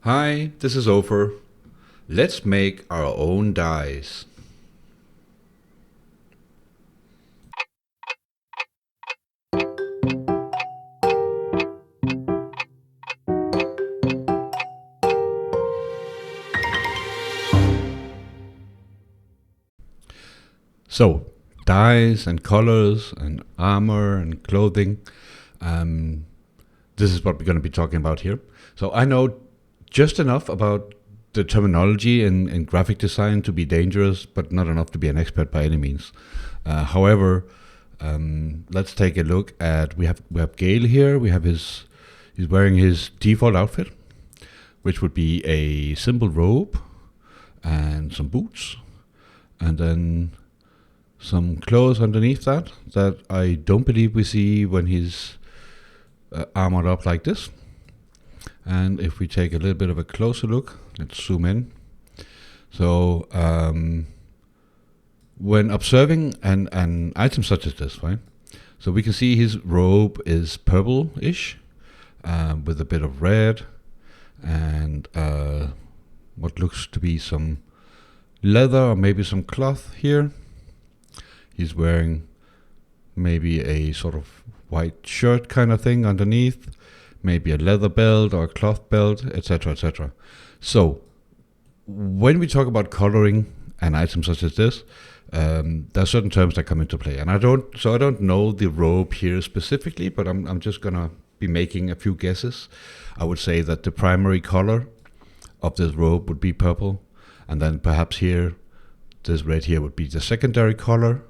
Hi, this is Ohfor. Let's make our own dies. So, dyes and colors and armor and clothing. Um, this is what we're going to be talking about here. So, I know just enough about the terminology in graphic design to be dangerous, but not enough to be an expert by any means. However, let's take a look at we have Gale here. We have he's wearing his default outfit, which would be a simple robe and some boots, and then some clothes underneath that I don't believe we see when he's armored up like this. And if we take a little bit of a closer look, let's zoom in. So when observing an item such as this, right? So we can see his robe is purple-ish with a bit of red and what looks to be some leather or maybe some cloth here. He's wearing maybe a sort of white shirt kind of thing underneath, maybe a leather belt or a cloth belt, etc., etc. So when we talk about coloring an item such as this, there are certain terms that come into play, and I don't know the robe here specifically, but I'm just gonna be making a few guesses. I would say that the primary color of this robe would be purple, and then perhaps here, this red here would be the secondary color,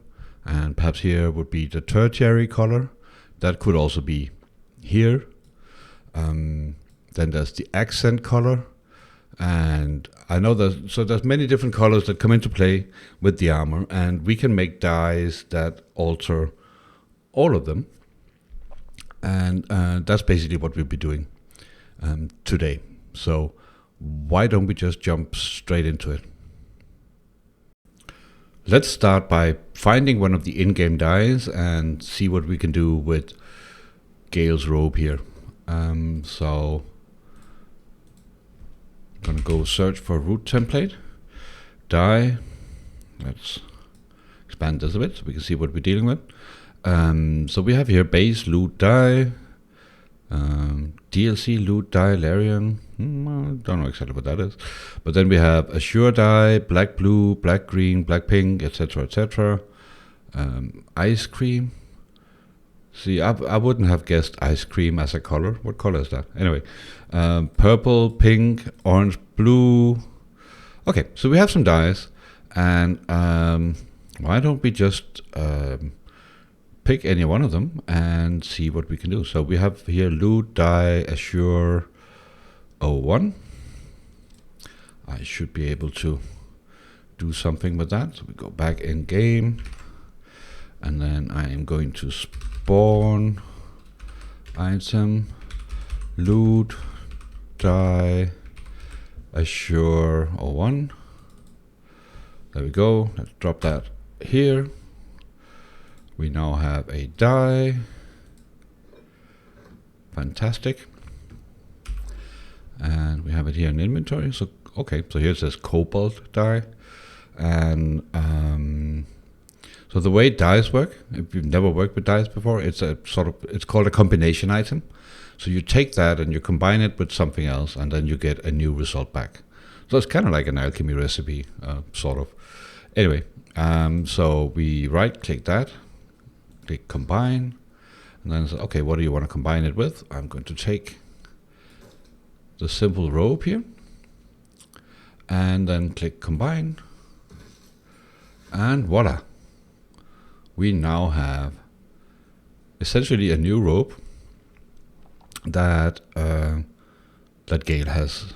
and perhaps here would be the tertiary color. That could also be here. Then there's the accent color, and I know there's many different colors that come into play with the armor, and we can make dyes that alter all of them, and that's basically what we'll be doing today. So why don't we just jump straight into it? Let's start by finding one of the in-game dyes and see what we can do with Gale's robe here. So I'm gonna go search for root template, dye. Let's expand this a bit so we can see what we're dealing with. So we have here base loot dye, DLC loot dye Larian. I don't know exactly what that is, but then we have Azure dye, black blue, black green, black pink, etc., etc. Ice cream. See, I wouldn't have guessed ice cream as a color. What color is that? Anyway, purple, pink, orange, blue. Okay, so we have some dyes, and why don't we just pick any one of them and see what we can do. So we have here loot dye Azure 01. I should be able to do something with that. So we go back in game, and then I am going to spawn item loot dye Azure 01. There we go. Let's drop that here. We now have a dye. Fantastic. And we have it here in inventory. So okay, so here it says cobalt dye. And so the way dyes work, if you've never worked with dyes before, it's called a combination item. So you take that and you combine it with something else, and then you get a new result back. So it's kind of like an alchemy recipe, sort of. Anyway, so we right click that, click combine, and then say, okay, what do you want to combine it with? I'm going to take the simple robe here, and then click combine, and voila. We now have essentially a new robe that that Gale has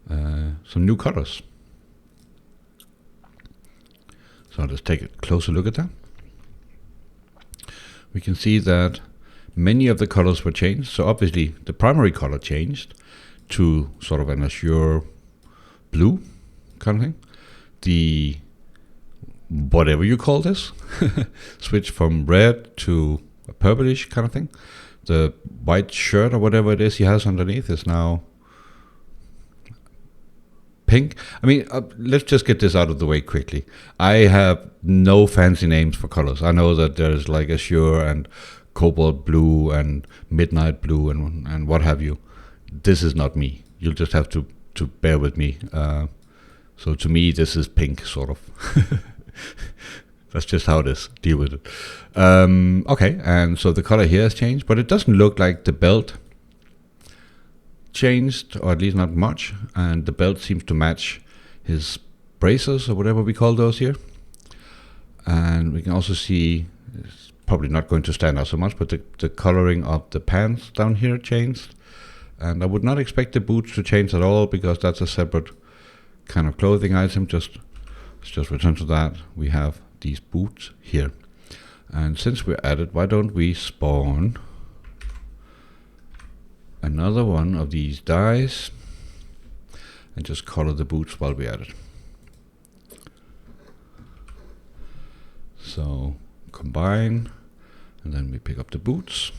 some new colors. So let's take a closer look at that. We can see that many of the colors were changed. So obviously the primary color changed to sort of an azure blue kind of thing. The whatever you call this switch from red to a purplish kind of thing. The white shirt or whatever it is he has underneath is now pink. I mean, let's just get this out of the way quickly. I have no fancy names for colors. I know that there's like azure and cobalt blue and midnight blue and what have you. This is not me. You'll just have to bear with me. So to me, this is pink, sort of. That's just how it is. Deal with it. Okay, and so the color here has changed, but it doesn't look like the belt changed, or at least not much. And the belt seems to match his braces, or whatever we call those here. And we can also see, it's probably not going to stand out so much, but the coloring of the pants down here changed. And I would not expect the boots to change at all, because that's a separate kind of clothing item. Let's just return to that. We have these boots here. And since we're at it, why don't we spawn another one of these dies and just color the boots while we're at it. So combine, and then we pick up the boots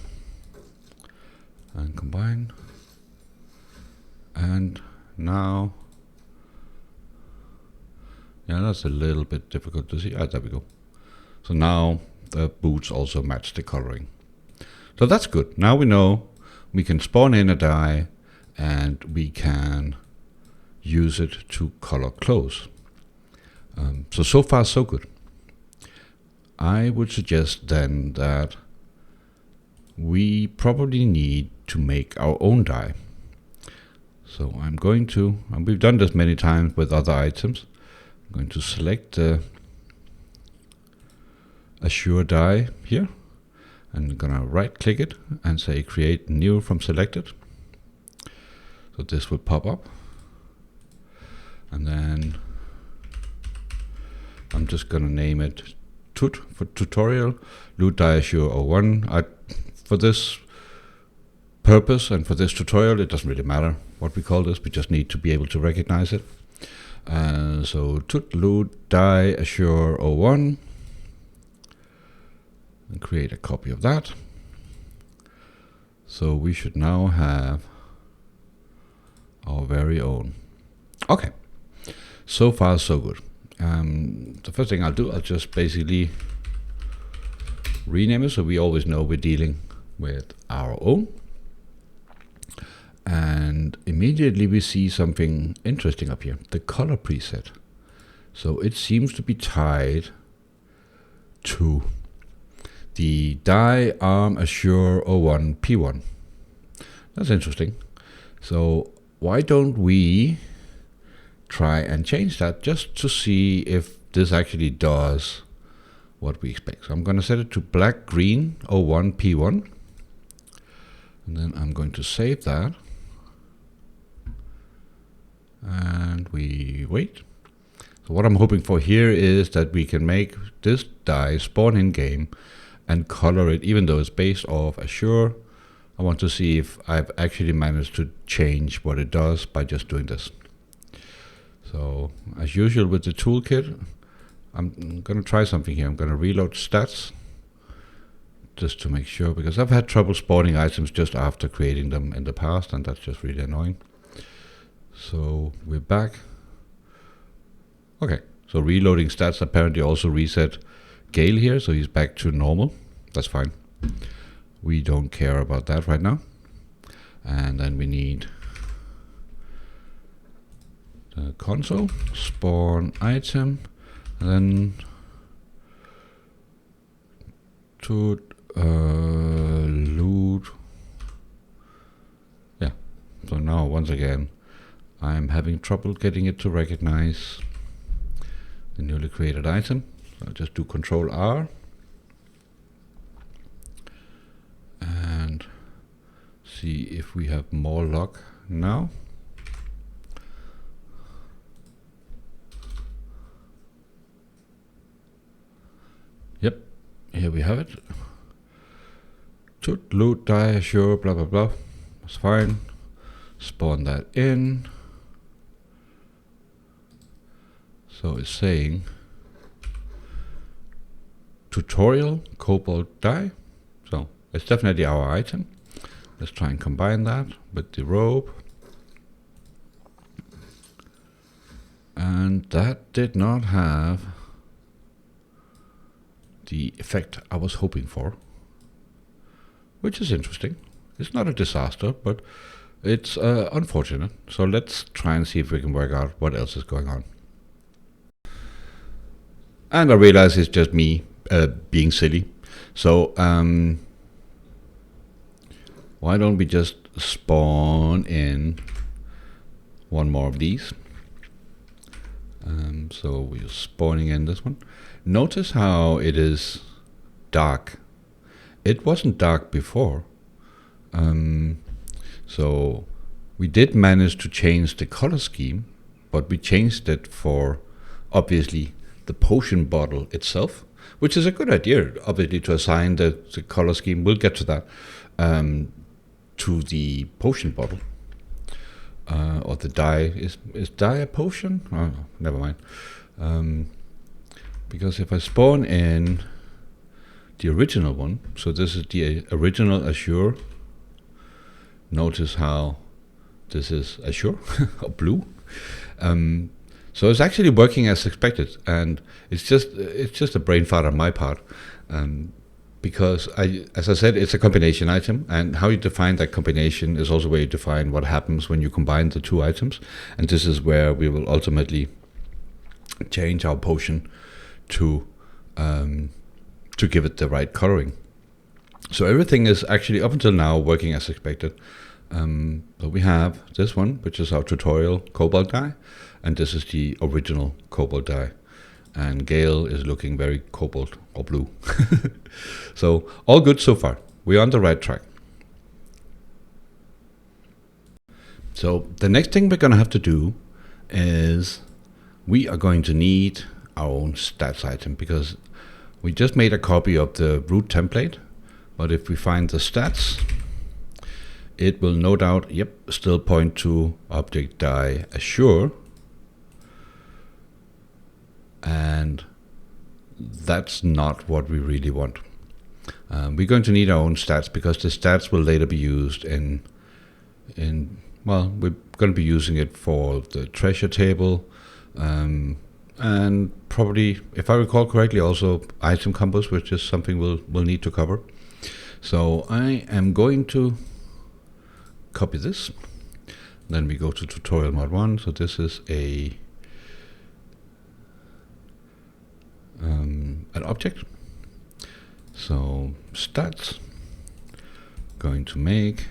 and combine, and now, yeah, that's a little bit difficult to see. There we go. So now the boots also match the coloring. So that's good. Now we know we can spawn in a die and we can use it to color clothes. So far so good. I would suggest then that we probably need to make our own die. So I'm going to, and we've done this many times with other items, I'm going to select the Azure die here, and I'm gonna right click it and say create new from selected. So this will pop up, and then I'm just gonna name it tut for tutorial, loot die Azure 01. For this purpose and for this tutorial, it doesn't really matter what we call this, we just need to be able to recognize it. So tut loot die Azure 01, and create a copy of that. So we should now have our very own. Okay, so far so good. The first thing I'll do, I'll just basically rename it so we always know we're dealing with our own. And immediately we see something interesting up here, the color preset. So it seems to be tied to the die arm Azure 01 P1. That's interesting. So why don't we try and change that just to see if this actually does what we expect. So I'm going to set it to black green 01 P1, and then I'm going to save that, and we wait. So what I'm hoping for here is that we can make this die spawn in game and color it, even though it's based off Azure. I want to see if I've actually managed to change what it does by just doing this. So as usual with the toolkit, I'm going to try something here. I'm going to reload stats just to make sure, because I've had trouble spawning items just after creating them in the past, and that's just really annoying. So we're back. Okay, so reloading stats apparently also reset Gale here, so he's back to normal. That's fine. We don't care about that right now. And then we need the console, spawn item, and then to loot. Yeah, so now once again, I'm having trouble getting it to recognize the newly created item. So I'll just do Control R and see if we have more luck now. Yep, here we have it. Tut loot die Azure blah blah blah. That's fine. Spawn that in. So it's saying tutorial cobalt die. So it's definitely our item. Let's try and combine that with the robe. that did not have the effect I was hoping for, which is interesting. It's not a disaster, but it's unfortunate. So let's try and see if we can work out what else is going on. And I realize it's just me being silly. So why don't we just spawn in one more of these? So we're spawning in this one. Notice how it is dark. It wasn't dark before. So we did manage to change the color scheme, but we changed it for, obviously, the potion bottle itself, which is a good idea, obviously, to assign the color scheme. We'll get to that, to the potion bottle. Or the dye. Is dye a potion? Oh, never mind. Because if I spawn in the original one, so this is the original Azure. Notice how this is Azure or blue. So it's actually working as expected, and it's just a brain fart on my part, because as I said, it's a combination item, and how you define that combination is also where you define what happens when you combine the two items, and this is where we will ultimately change our potion to give it the right coloring. So everything is actually up until now working as expected. So we have this one, which is our tutorial cobalt dye, and this is the original cobalt dye. And Gale is looking very cobalt or blue. So all good so far. We're on the right track. So the next thing we're going to have to do is we are going to need our own stats item, because we just made a copy of the root template. But if we find the stats, it will no doubt, still point to object dye Azure. And that's not what we really want. We're going to need our own stats, because the stats will later be used well, we're going to be using it for the treasure table, and probably, if I recall correctly, also item combos, which is something we'll need to cover. So I am going to copy this. Then we go to tutorial mod 1. So this is an object. So stats, going to make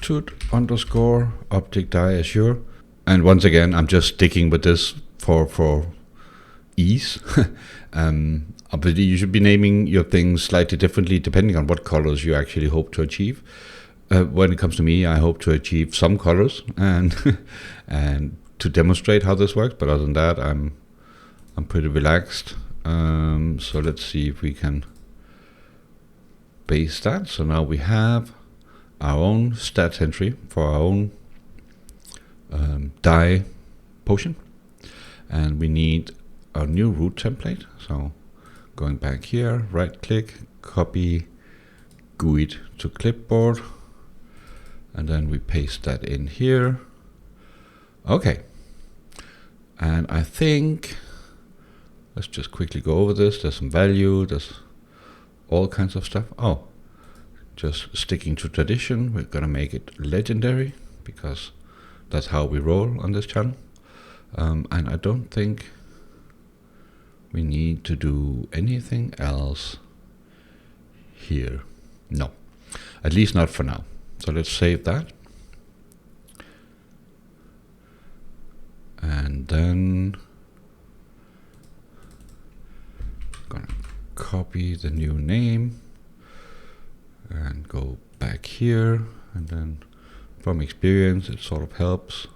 tut underscore object dye Azure. And once again, I'm just sticking with this for ease. Obviously, you should be naming your things slightly differently depending on what colors you actually hope to achieve. When it comes to me, I hope to achieve some colors and and to demonstrate how this works. But other than that, I'm pretty relaxed. So let's see if we can base that. So now we have our own stats entry for our own dye potion, and we need a new root template. So going back here, right click, copy GUID to clipboard, and then we paste that in here. Okay, and I think let's just quickly go over this. There's some value, there's all kinds of stuff. Oh, just sticking to tradition, we're gonna make it legendary, because that's how we roll on this channel. And I don't think we need to do anything else here. No, at least not for now. So let's save that. And then gonna copy the new name and go back here, and then from experience it sort of helps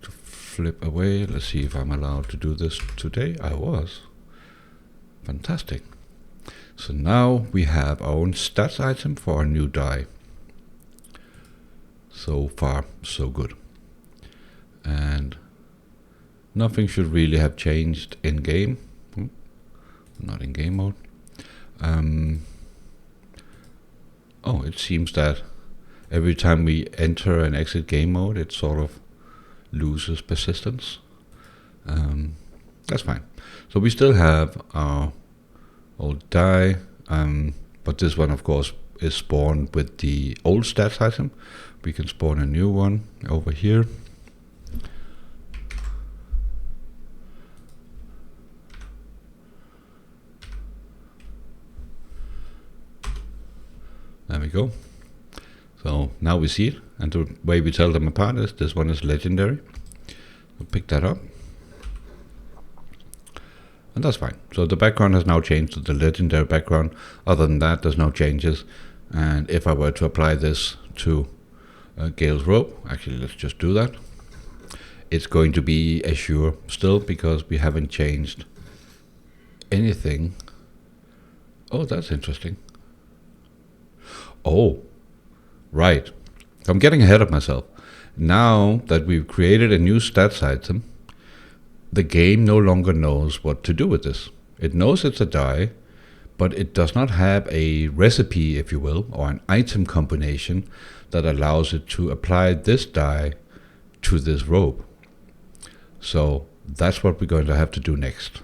to flip away. Let's see if I'm allowed to do this today. I was. Fantastic. So now we have our own stats item for our new dye. So far, so good. And nothing should really have changed in game. Not in game mode. Oh, it seems that every time we enter and exit game mode, it sort of loses persistence. That's fine. So we still have our old die, but this one, of course, is spawned with the old stats item. We can spawn a new one over here. There we go. So now we see it, and the way we tell them apart is this one is legendary. We'll pick that up. And that's fine. So the background has now changed to the legendary background. Other than that, there's no changes. And if I were to apply this to Gale's rope, actually let's just do that. It's going to be Azure still, because we haven't changed anything. Oh, that's interesting. Oh, right. I'm getting ahead of myself. Now that we've created a new stats item, the game no longer knows what to do with this. It knows it's a die, but it does not have a recipe, if you will, or an item combination that allows it to apply this die to this rope. So that's what we're going to have to do next.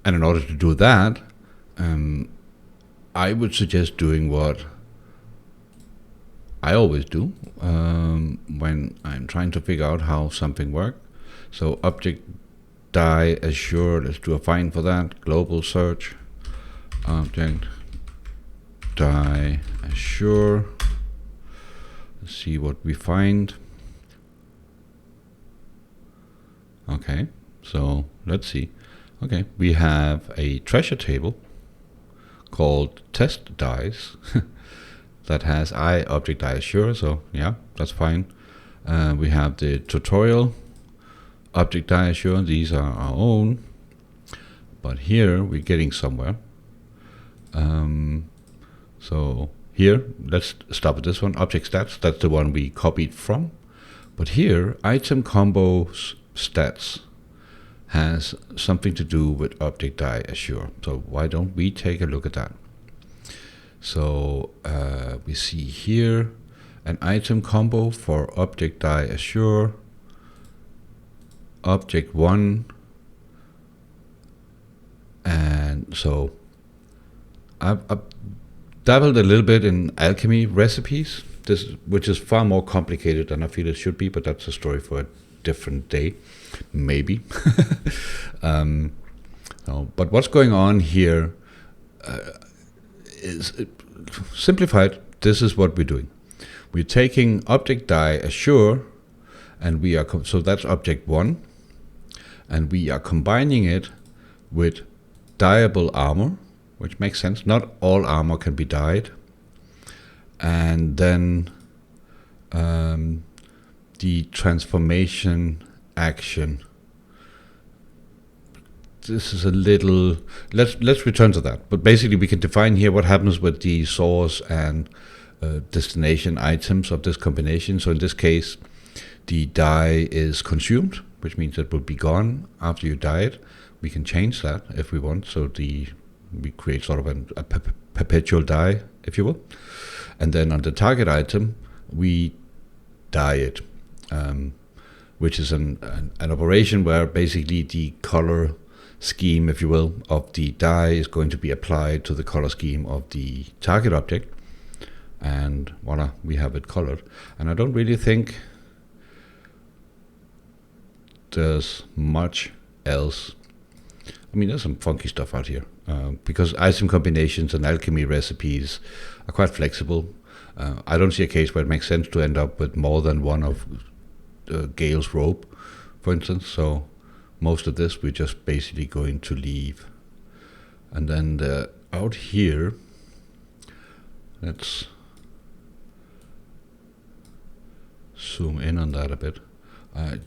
And in order to do that, I would suggest doing what I always do when I'm trying to figure out how something works. So object die Azure, let's do a find for that. Global search, object die Azure. Let's see what we find. Okay, so let's see. Okay, we have a treasure table called test dies that has object die Azure, so yeah, that's fine. We have the tutorial object die Azure, these are our own, but here we're getting somewhere. So here, let's stop at this one, object stats, that's the one we copied from. But here, item combos stats has something to do with object die Azure. So why don't we take a look at that? So we see here an item combo for object die Azure, object 1, and so I've dabbled a little bit in alchemy recipes, which is far more complicated than I feel it should be, but that's a story for a different day, maybe. But what's going on here is simplified. This is what we're doing. We're taking object die Azure, and we are so that's object 1, and we are combining it with dyeable armor, which makes sense. Not all armor can be dyed, and then the transformation action. This is a little, let's return to that. But basically we can define here what happens with the source and destination items of this combination. So in this case, the die is consumed, which means it will be gone after you dye it. We can change that if we want. So we create sort of a perpetual die, if you will. And then on the target item, we dye it, which is an operation where basically the color scheme, if you will, of the die is going to be applied to the color scheme of the target object, and voila, we have it colored. And I don't really think there's much else. I mean, there's some funky stuff out here, because item combinations and alchemy recipes are quite flexible. I don't see a case where it makes sense to end up with more than one of Gale's rope, for instance. So most of this we're just basically going to leave. And then out here, let's zoom in on that a bit. I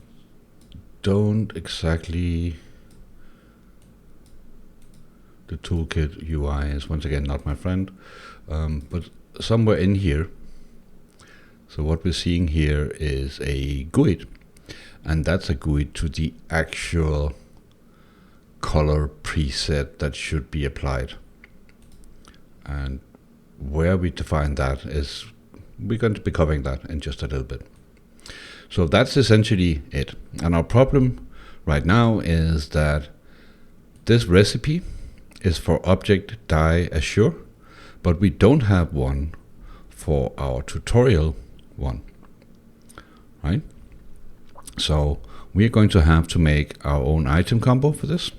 don't exactly, the toolkit UI is once again not my friend, but somewhere in here, so what we're seeing here is a GUID, and that's a GUID to the actual color preset that should be applied. And where we define that is, we're going to be covering that in just a little bit. So that's essentially it. And our problem right now is that this recipe is for object die assure, but we don't have one for our tutorial one, right? So we're going to have to make our own item combo for this.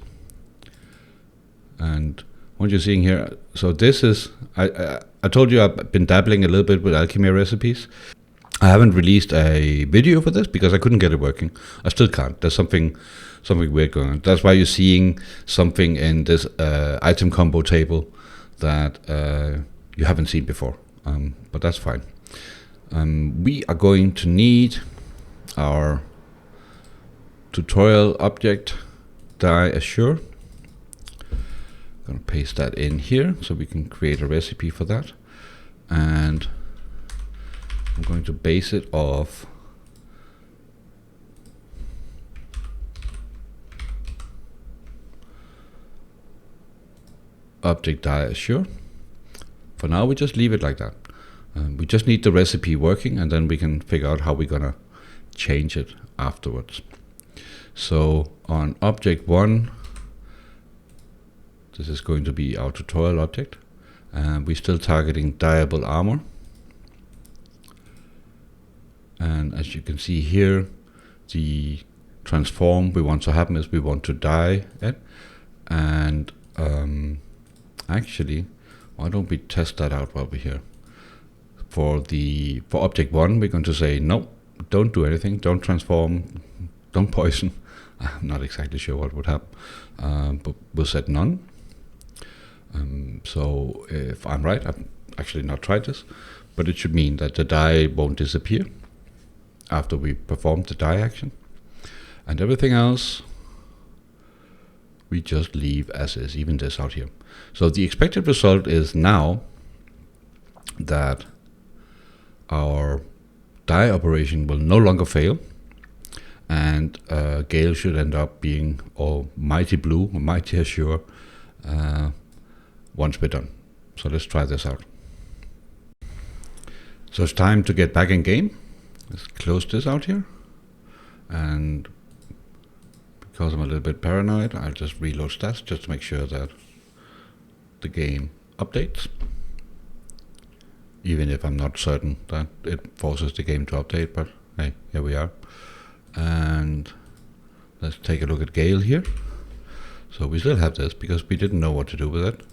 And what you're seeing here, so this is, I told you I've been dabbling a little bit with alchemy recipes. I haven't released a video for this because I couldn't get it working. I still can't. There's something weird going on. That's why you're seeing something in this item combo table that you haven't seen before. But that's fine. We are going to need our tutorial object die assure. I'm going to paste that in here so we can create a recipe for that. And I'm going to base it off object die assure. For now, we just leave it like that. We just need the recipe working, and then we can figure out how we're gonna change it afterwards. So on object 1, this is going to be our tutorial object, and we're still targeting dyeable armor. And as you can see here, the transform we want to happen is we want to dye it. And actually, why don't we test that out while we're here? For object 1, we're going to say no, don't do anything, don't transform, don't poison. I'm not exactly sure what would happen, but we'll set none. So if I'm right, I've actually not tried this, but it should mean that the dye won't disappear after we perform the dye action, and everything else we just leave as is, even this out here. So the expected result is now that our dye operation will no longer fail, and Gale should end up being mighty blue or mighty assure once we're done. So let's try this out. So it's time to get back in game. Let's close this out here, and because I'm a little bit paranoid, I'll just reload stats just to make sure that the game updates, even if I'm not certain that it forces the game to update. But hey, here we are. And let's take a look at Gale here. So we still have this because we didn't know what to do with it.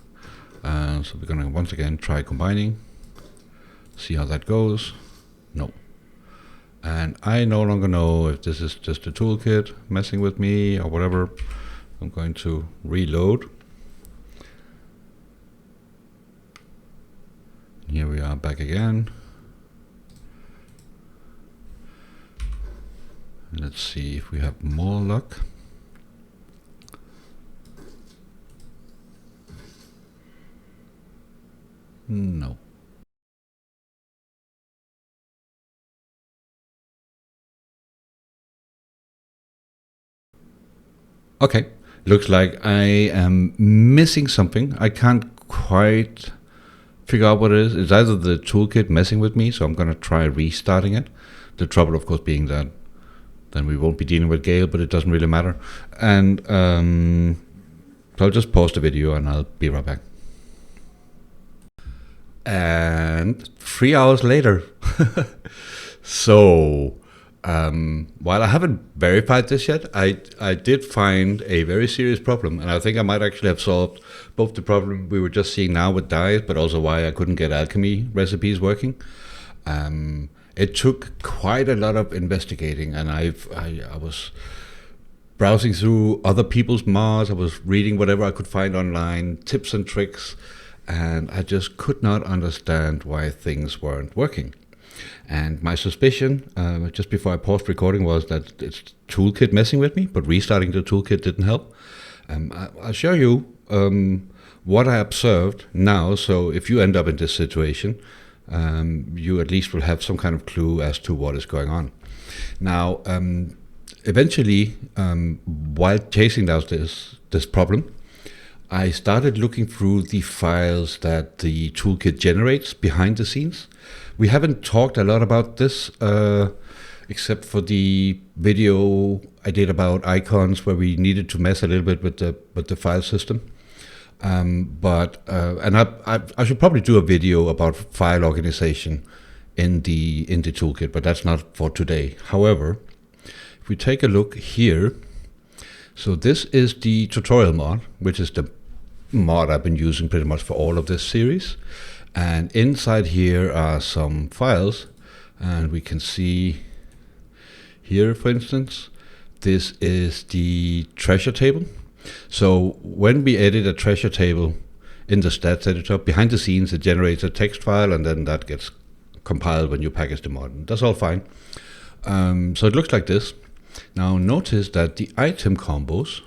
So we're going to once again try combining, see how that goes. No. And I no longer know if this is just a toolkit messing with me or whatever. I'm going to reload. Here we are back again. Let's see if we have more luck. No. Okay, looks like I am missing something. I can't quite figure out what it is. It's either the toolkit messing with me, so I'm going to try restarting it. The trouble, of course, being that then we won't be dealing with Gale, but it doesn't really matter. And so I'll just pause the video and I'll be right back. And 3 hours later. So while I haven't verified this yet, I did find a very serious problem, and I think I might actually have solved both the problem we were just seeing now with dyes, but also why I couldn't get alchemy recipes working. It took quite a lot of investigating, and I was browsing through other people's mods. I was reading whatever I could find online, tips and tricks, and I just could not understand why things weren't working. And my suspicion, just before I paused recording, was that it's toolkit messing with me, but restarting the toolkit didn't help. I'll show you what I observed now, so if you end up in this situation, you at least will have some kind of clue as to what is going on. Now, eventually, while chasing down this problem, I started looking through the files that the toolkit generates behind the scenes. We haven't talked a lot about this except for the video I did about icons where we needed to mess a little bit with the file system. And I should probably do a video about file organization in the toolkit, but that's not for today. However, if we take a look here, so this is the tutorial mod, which is the mod I've been using pretty much for all of this series. And inside here are some files, and we can see here, for instance, this is the treasure table. So when we edit a treasure table in the stats editor, behind the scenes it generates a text file, and then that gets compiled when you package the mod. That's all fine. So it looks like this. Now notice that the item combos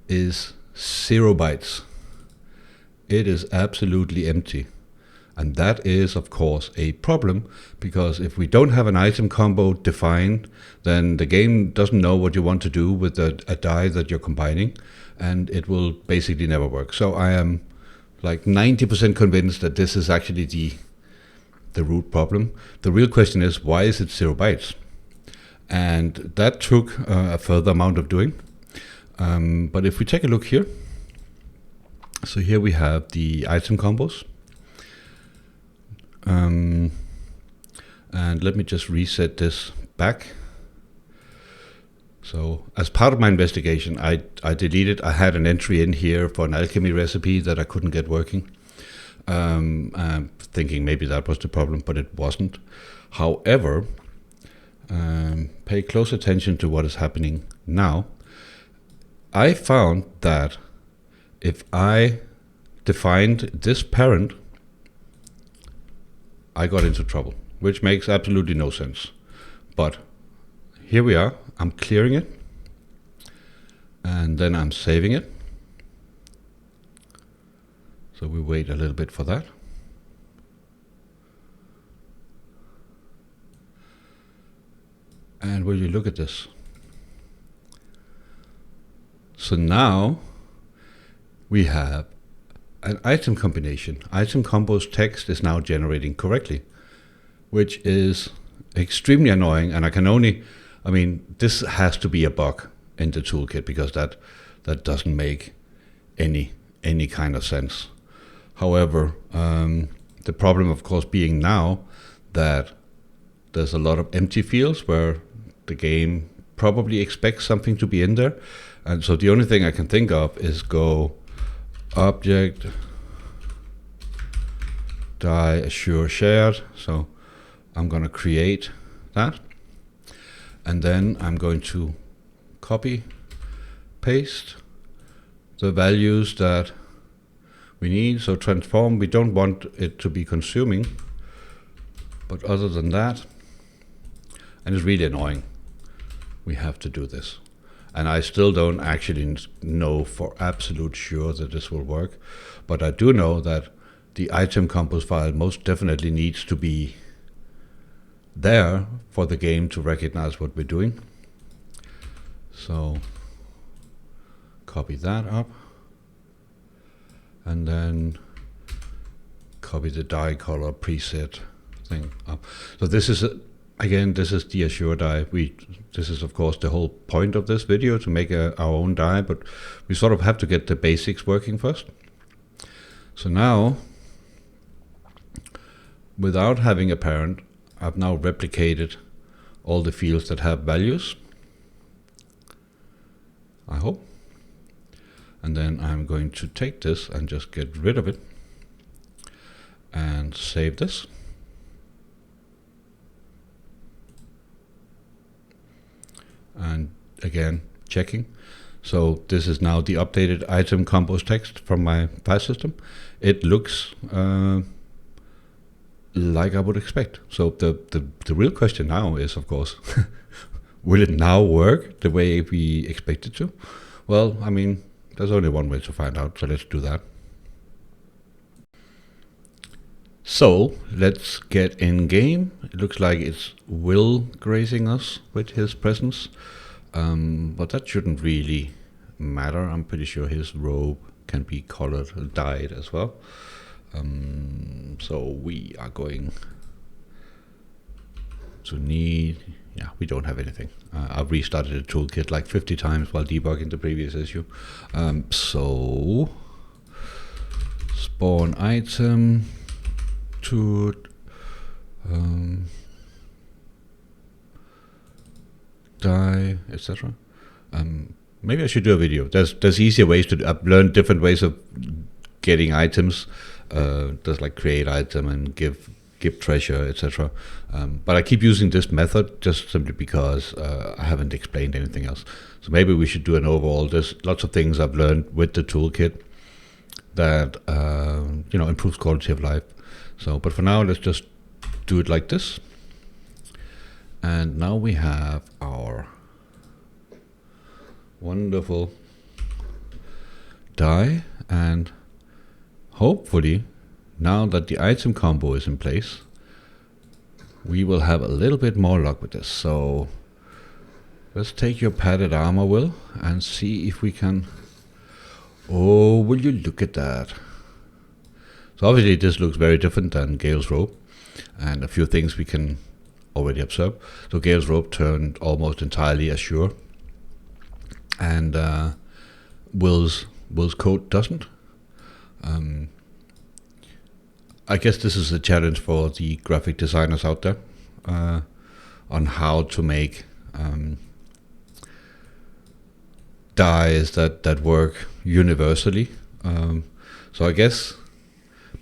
is 0 bytes. It is absolutely empty. And that is, of course, a problem, because if we don't have an item combo defined, then the game doesn't know what you want to do with a die that you're combining, and it will basically never work. So I am like 90% convinced that this is actually the root problem. The real question is, why is it 0 bytes? And that took a further amount of doing. But if we take a look here, so here we have the item combos. And let me just reset this back. So as part of my investigation, I deleted, I had an entry in here for an alchemy recipe that I couldn't get working. I'm thinking maybe that was the problem, but it wasn't. However, pay close attention to what is happening now. I found that if I defined this parent, I got into trouble, which makes absolutely no sense. But here we are. I'm clearing it, and then I'm saving it. So we wait a little bit for that. And will you look at this? So now we have an item combination. Item combos text is now generating correctly, which is extremely annoying. And I can only, I mean, this has to be a bug in the toolkit, because that doesn't make any kind of sense. However, the problem, of course, being now that there's a lot of empty fields where the game probably expects something to be in there. And so the only thing I can think of is go object die assure shared. So I'm going to create that, and then I'm going to copy paste the values that we need. So transform, we don't want it to be consuming, but other than that, and it's really annoying, we have to do this. And I still don't actually know for absolute sure that this will work, but I do know that the item compose file most definitely needs to be there for the game to recognize what we're doing. So copy that up, and then copy the die color preset thing up. So this is again, this is the Assure die. This is of course the whole point of this video, to make our own die, but we sort of have to get the basics working first. So now, without having a parent, I've now replicated all the fields that have values, I hope. And then I'm going to take this and just get rid of it and save this. And again, checking. So this is now the updated item compose text from my file system. It looks like I would expect. So the real question now is, of course, will it now work the way we expect it to? Well, I mean, there's only one way to find out, so let's do that. So let's get in game. It looks like it's Will gracing us with his presence, but that shouldn't really matter. I'm pretty sure his robe can be colored, dyed as well. So we are going So need, yeah, we don't have anything. I've restarted the toolkit like 50 times while debugging the previous issue. So spawn item to die, etc. Maybe I should do a video. There's easier ways to. I've learned different ways of getting items. There's like create item and give treasure, etc. But I keep using this method just simply because I haven't explained anything else. So maybe we should do an overall. There's lots of things I've learned with the toolkit that improves quality of life. So, but for now, let's just do it like this. And now we have our wonderful die, and hopefully now that the item combo is in place, we will have a little bit more luck with this. So let's take your padded armor, Will, and see if we can. Oh, will you look at that? So obviously this looks very different than Gale's robe, and a few things we can already observe. So Gale's robe turned almost entirely azure, and Will's coat doesn't. I guess this is a challenge for the graphic designers out there on how to make dyes that work universally. So I guess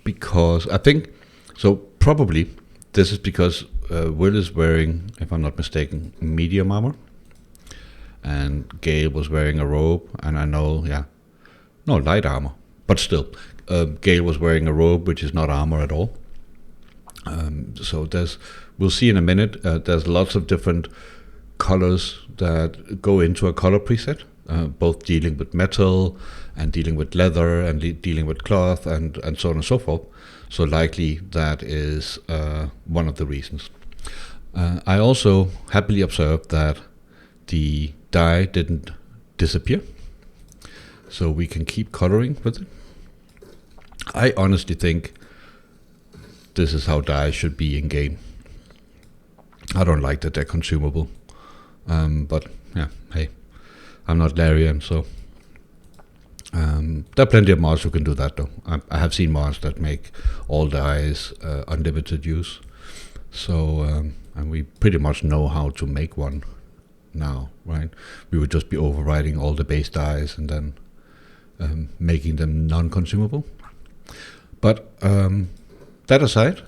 because I think so, probably this is because Will is wearing, if I'm not mistaken, medium armor, and Gale was wearing a robe, and I know, light armor, but still, Gale was wearing a robe which is not armor at all. So we'll see in a minute, there's lots of different colors that go into a color preset, both dealing with metal and dealing with leather and dealing with cloth and so on and so forth. So likely that is one of the reasons. I also happily observed that the dye didn't disappear, so we can keep coloring with it. I honestly think this is how dyes should be in game. I don't like that they're consumable, but yeah, hey, I'm not Larian, so there are plenty of mods who can do that though. I have seen mods that make all dyes unlimited use, so and we pretty much know how to make one now, right? We would just be overriding all the base dyes and then making them non-consumable. But that aside,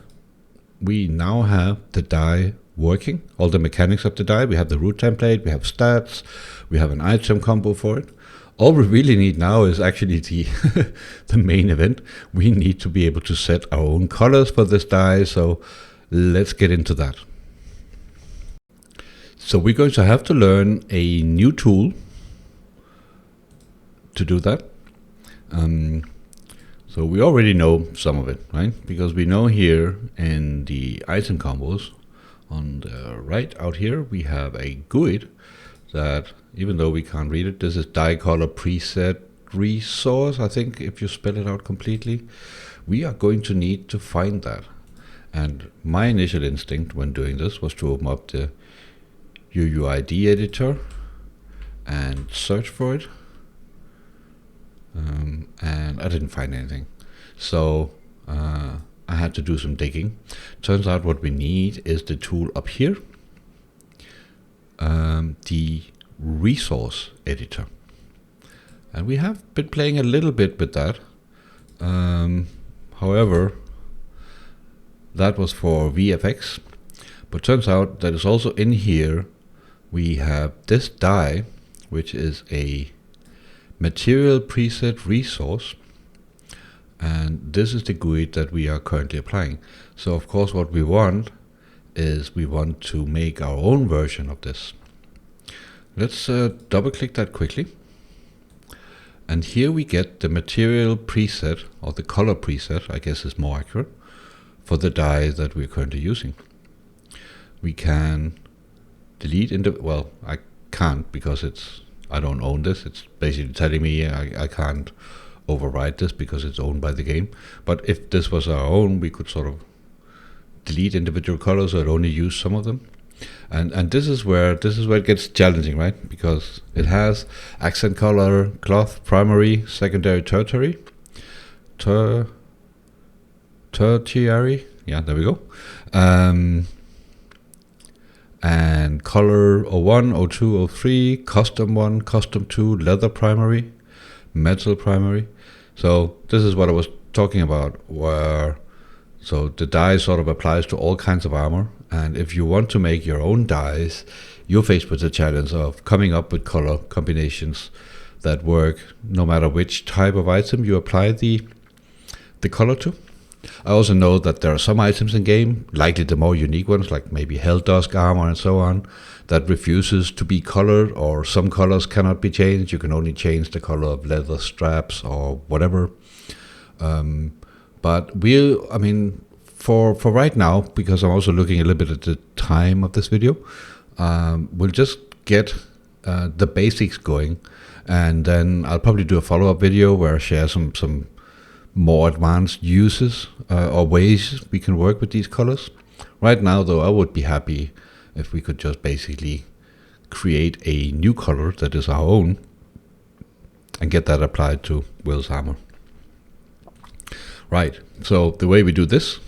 we now have the die working, all the mechanics of the die. We have the root template, we have stats, we have an item combo for it. All we really need now is actually the the main event. We need to be able to set our own colors for this die, so let's get into that. So we're going to have to learn a new tool to do that. So we already know some of it, right? Because we know here in the item combos on the right out here, we have a GUID that, even though we can't read it, this is die color preset resource, I think, if you spell it out completely. We are going to need to find that. And my initial instinct when doing this was to open up the UUID editor and search for it. And I didn't find anything. So I had to do some digging. Turns out what we need is the tool up here, the resource editor. And we have been playing a little bit with that. However, that was for VFX. But turns out that is also in here we have this die, which is a material preset resource, and this is the GUID that we are currently applying. So of course what we want is we want to make our own version of this. Let's double click that quickly, and here we get the material preset, or the color preset I guess is more accurate, for the die that we're currently using. We can delete well, I can't because I don't own this. It's basically telling me I can't override this because it's owned by the game. But if this was our own, we could sort of delete individual colors or only use some of them. And this is where it gets challenging, right? Because it has accent color, cloth, primary, secondary, tertiary, tertiary. Yeah, there we go. And color 01, 02, 03, custom 1, custom 2, leather primary, metal primary. So this is what I was talking about, where so the dye sort of applies to all kinds of armor. And if you want to make your own dyes, you're faced with the challenge of coming up with color combinations that work no matter which type of item you apply the color to. I also know that there are some items in game, likely the more unique ones, like maybe Helldusk armor and so on, that refuses to be colored, or some colors cannot be changed. You can only change the color of leather straps or whatever. But for right now, because I'm also looking a little bit at the time of this video, we'll just get the basics going, and then I'll probably do a follow-up video where I share some more advanced uses or ways we can work with these colors. Right now, though, I would be happy if we could just basically create a new color that is our own and get that applied to Will's armor. Right, so the way we do this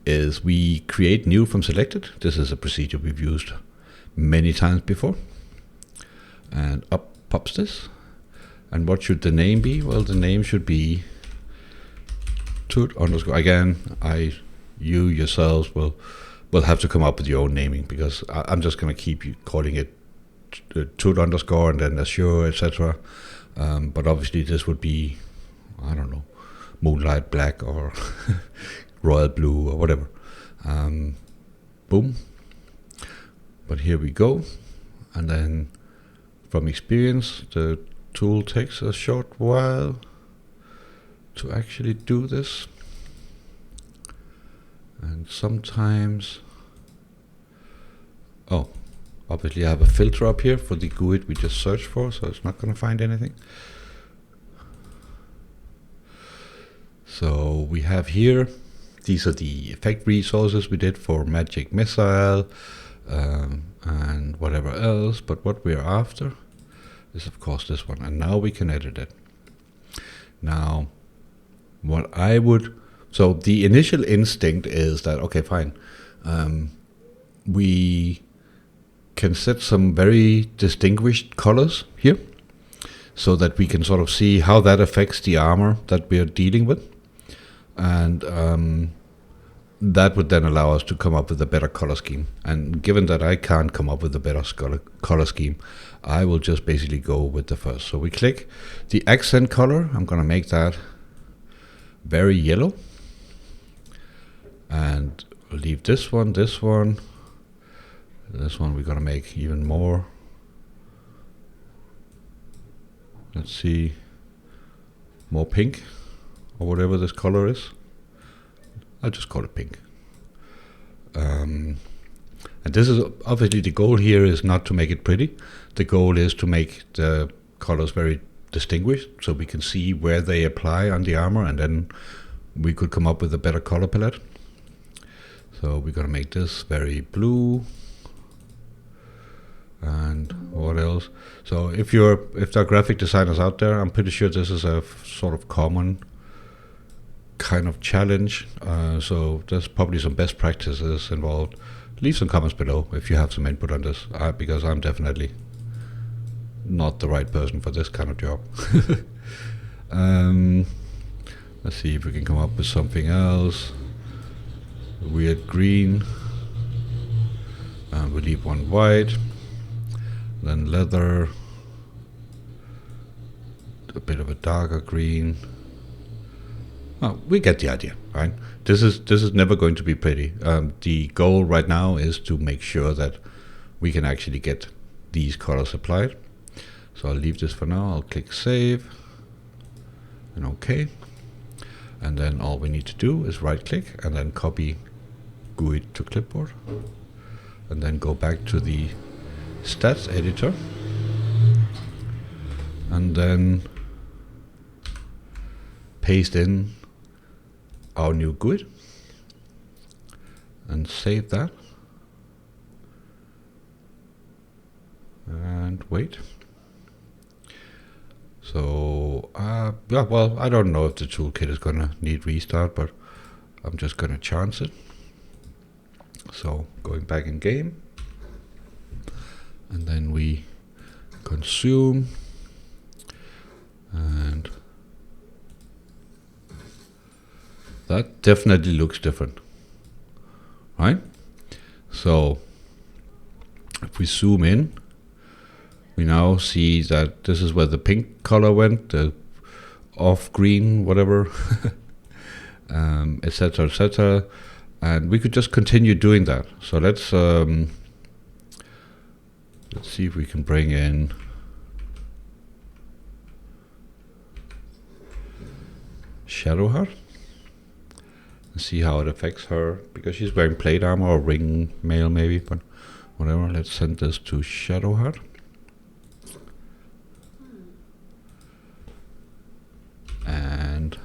is we create new from selected. This is a procedure we've used many times before. And up pops this. And what should the name be? Well, the name should be toot underscore. Again, you yourselves will have to come up with your own naming, because I'm just going to keep you calling it toot underscore and then assure, etc. But obviously this would be, I don't know, moonlight black or royal blue or whatever. Boom. But here we go. And then from experience, the tool takes a short while to actually do this. And sometimes, obviously I have a filter up here for the GUID we just searched for, so it's not going to find anything. So we have here, these are the effect resources we did for Magic Missile and whatever else, but what we're after is of course this one, and now we can edit it. Now, so the initial instinct is that, okay, fine, we can set some very distinguished colors here so that we can sort of see how that affects the armor that we're dealing with. And that would then allow us to come up with a better color scheme. And given that I can't come up with a better color scheme, I will just basically go with the first. So we click the accent color. I'm going to make that very yellow. And leave this one. This one we're going to make even more. Let's see, more pink, or whatever this color is. I'll just call it pink. And this is obviously, the goal here is not to make it pretty. The goal is to make the colors very distinguished, so we can see where they apply on the armor, and then we could come up with a better color palette. So we're gonna make this very blue. And what else? So if there are graphic designers out there, I'm pretty sure this is a sort of common kind of challenge. So there's probably some best practices involved. Leave some comments below if you have some input on this, because I'm definitely not the right person for this kind of job. Let's see if we can come up with something else. Weird green. We'll leave one white. Then leather, a bit of a darker green. Well, we get the idea, right? This is never going to be pretty. The goal right now is to make sure that we can actually get these colors applied. So I'll leave this for now. I'll click save and OK. And then all we need to do is right click and then copy GUID to clipboard. And then go back to the stats editor, and then paste in our new GUID and save that. wait. So, yeah, well, I don't know if the toolkit is gonna need restart, but I'm just gonna chance it. So, going back in game, and then we consume, and that definitely looks different, right? So, if we zoom in, we now see that this is where the pink color went, the off green, whatever, etc., etc. And we could just continue doing that. So let's see if we can bring in Shadowheart and see how it affects her, because she's wearing plate armor or ring mail maybe, but whatever. Let's send this to Shadowheart. And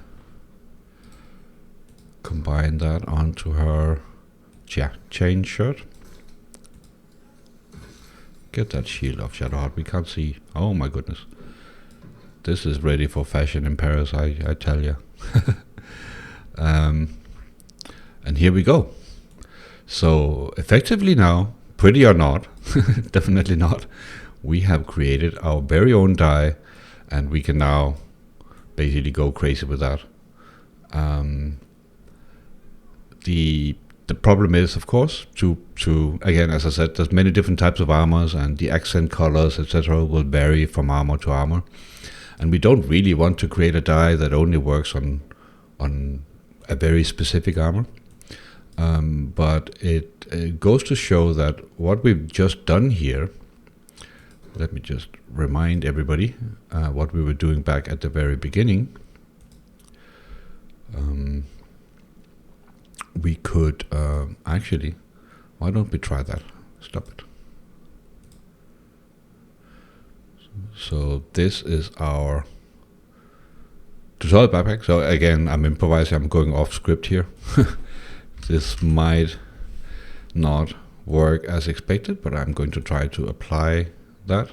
combine that onto her chain shirt. Get that shield off, Shadowheart. We can't see. Oh my goodness. This is ready for fashion in Paris, I tell you. And here we go. So effectively now, pretty or not, definitely not, we have created our very own die, and we can now basically go crazy with that. The problem is, of course, to again, as I said, there's many different types of armors, and the accent colors, etc., will vary from armor to armor. And we don't really want to create a die that only works on a very specific armor. But it goes to show that what we've just done here, let me just remind everybody what we were doing back at the very beginning. We could actually, why don't we try that? Stop it. So this is our tutorial backpack. So again, I'm improvising, I'm going off script here. This might not work as expected, but I'm going to try to apply that.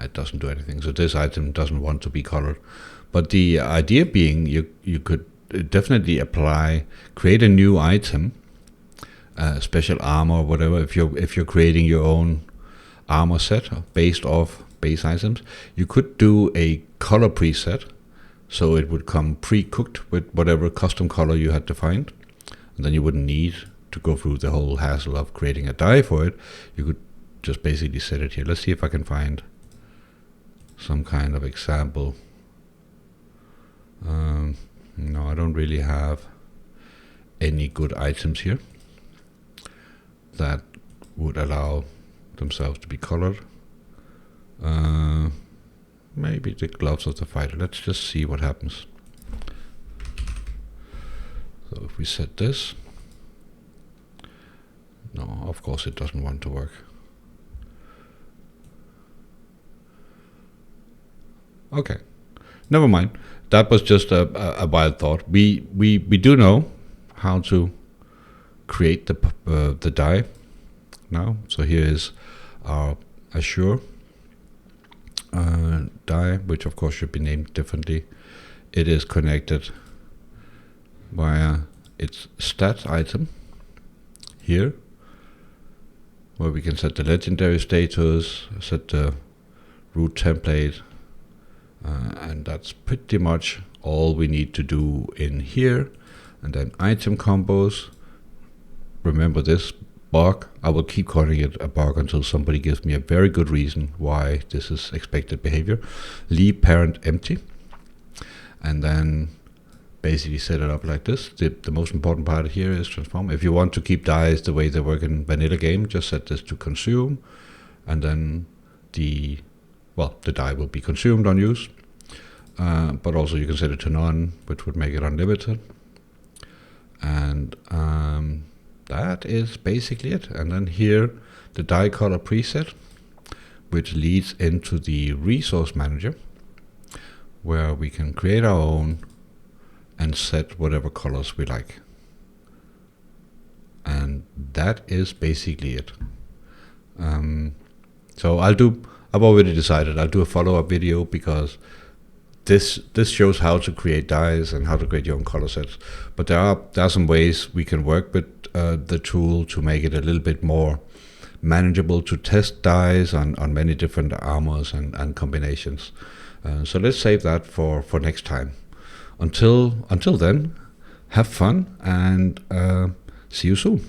It doesn't do anything. So this item doesn't want to be colored. But the idea being, you could definitely create a new item, special armor or whatever. If you're creating your own armor set based off base items, you could do a color preset, so it would come pre-cooked with whatever custom color you had defined, and then you wouldn't need to go through the whole hassle of creating a die for it. You could just basically set it here. Let's see if I can find some kind of example. No, I don't really have any good items here that would allow themselves to be colored. Maybe the gloves of the fighter. Let's just see what happens. So if we set this, no, of course it doesn't want to work. Okay, never mind. That was just a wild thought. We do know how to create the die now. So here is our Ohfor die, which of course should be named differently. It is connected via its stat item here, where we can set the legendary status, set the root template, and that's pretty much all we need to do in here. And then item combos. Remember this bug, I will keep calling it a bug until somebody gives me a very good reason why this is expected behavior. Leave parent empty, and then basically set it up like this. The most important part here is transform. If you want to keep dies the way they work in vanilla game, just set this to consume, and then the die will be consumed on use, but also you can set it to none, which would make it unlimited. And that is basically it. And then here, the die color preset, which leads into the resource manager, where we can create our own and set whatever colors we like. And that is basically it. So I'll I've already decided I'll do a follow-up video, because this shows how to create dies and how to create your own color sets. But there are some ways we can work with the tool to make it a little bit more manageable to test dies on many different armors and combinations. So let's save that for next time. Until then, have fun and see you soon.